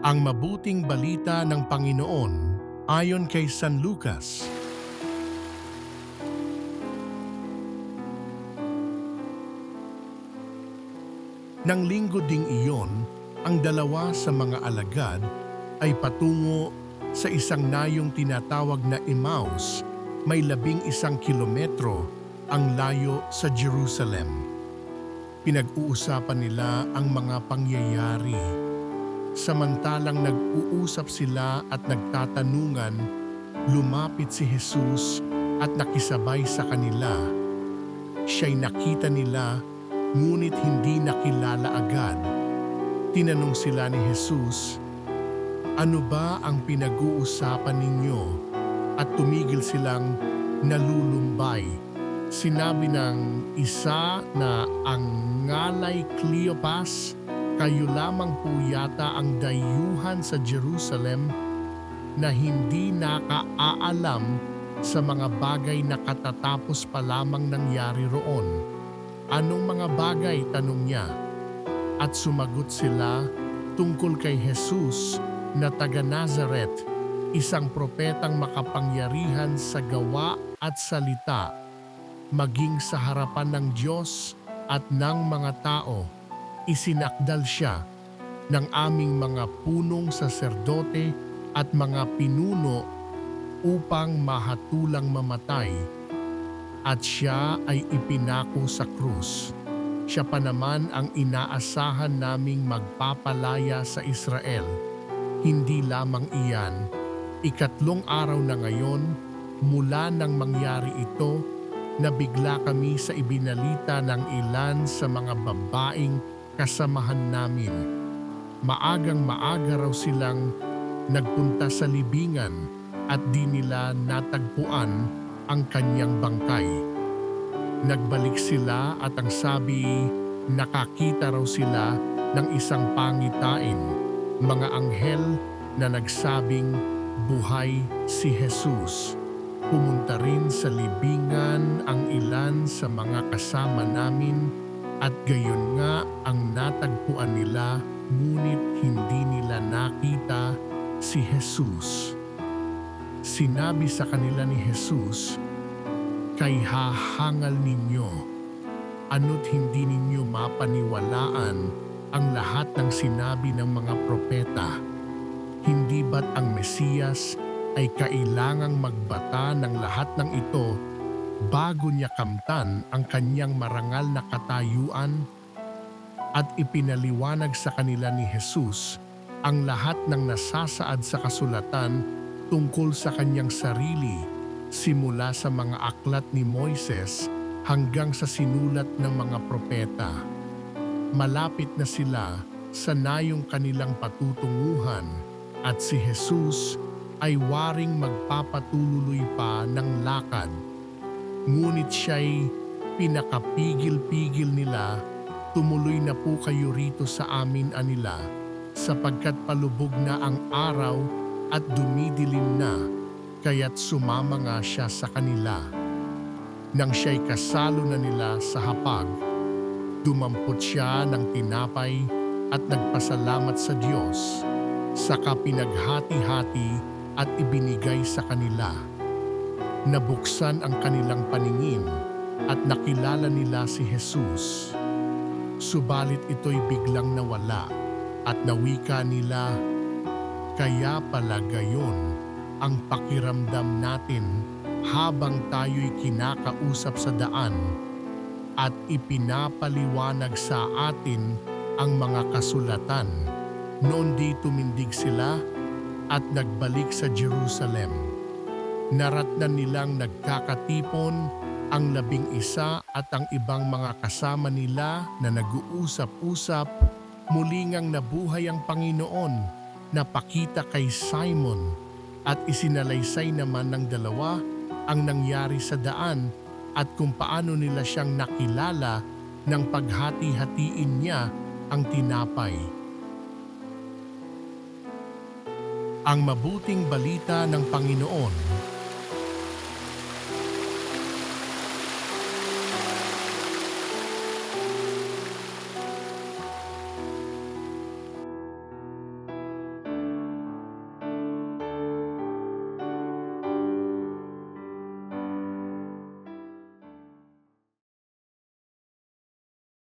Ang mabuting balita ng Panginoon ayon kay San Lucas. Nang linggo ding iyon, ang dalawa sa mga alagad ay patungo sa isang nayong tinatawag na Emmaus, may 11 kilometro ang layo sa Jerusalem. Pinag-uusapan nila ang mga pangyayari. Samantalang nag-uusap sila at nagtatanungan, lumapit si Jesus at nakisabay sa kanila. Siya'y nakita nila, ngunit hindi nakilala agad. Tinanong sila ni Jesus, "Ano ba ang pinag-uusapan ninyo?" At tumigil silang nalulumbay. Sinabi ng isa na ang ngalay Cleopas, "Kayo lamang po yata ang dayuhan sa Jerusalem na hindi nakaalam sa mga bagay na katatapos pa lamang nangyari roon." "Anong mga bagay?" tanong niya. At sumagot sila tungkol kay Jesus na taga Nazaret, isang propetang makapangyarihan sa gawa at salita, maging sa harapan ng Diyos at ng mga tao. Isinakdal siya ng aming mga punong saserdote at mga pinuno upang mahatulang mamatay, at siya ay ipinako sa krus. Siya pa naman ang inaasahan naming magpapalaya sa Israel. Hindi lamang iyan, 3 araw na ngayon mula nang mangyari ito, nabigla kami sa ibinalita ng ilan sa mga babaeng kasamahan namin. Maagang-maaga raw silang nagpunta sa libingan at di nila natagpuan ang kanyang bangkay. Nagbalik sila at ang sabi, nakakita raw sila ng isang pangitain, mga anghel na nagsabing buhay si Jesus. Pumunta rin sa libingan ang ilan sa mga kasama namin at gayon nga ang natagpuan nila, ngunit hindi nila nakita si Jesus. Sinabi sa kanila ni Jesus, "Kay hahangal ninyo, ano't hindi ninyo mapaniwalaan ang lahat ng sinabi ng mga propeta? Hindi ba't ang Mesiyas ay kailangang magbata ng lahat ng ito bago niya kamtan ang kanyang marangal na katayuan?" At ipinaliwanag sa kanila ni Jesus ang lahat ng nasasaad sa kasulatan tungkol sa kanyang sarili, simula sa mga aklat ni Moises hanggang sa sinulat ng mga propeta. Malapit na sila sa nayong kanilang patutunguhan at si Jesus ay waring magpapatuloy pa ng lakad. Ngunit siya'y pinakapigil-pigil nila, "Tumuloy na po kayo rito sa amin," anila, "sapagkat palubog na ang araw at dumidilim na," kaya't sumama nga siya sa kanila. Nang siya'y kasalo na nila sa hapag, dumampot siya ng tinapay at nagpasalamat sa Diyos, saka pinaghati-hati at ibinigay sa kanila. Nabuksan ang kanilang paningin at nakilala nila si Jesus. Subalit ito'y biglang nawala at nawika nila, "Kaya pala gayon ang pakiramdam natin habang tayo'y kinakausap sa daan at ipinapaliwanag sa atin ang mga kasulatan." Noon di tumindig sila at nagbalik sa Jerusalem. Naratnan nilang nagkakatipon ang 11 at ang ibang mga kasama nila na nag-uusap-usap. Muli ngang nabuhay ang Panginoon, napakita kay Simon, at isinalaysay naman ng dalawa ang nangyari sa daan at kung paano nila siyang nakilala nang paghati-hatiin niya ang tinapay. Ang mabuting balita ng Panginoon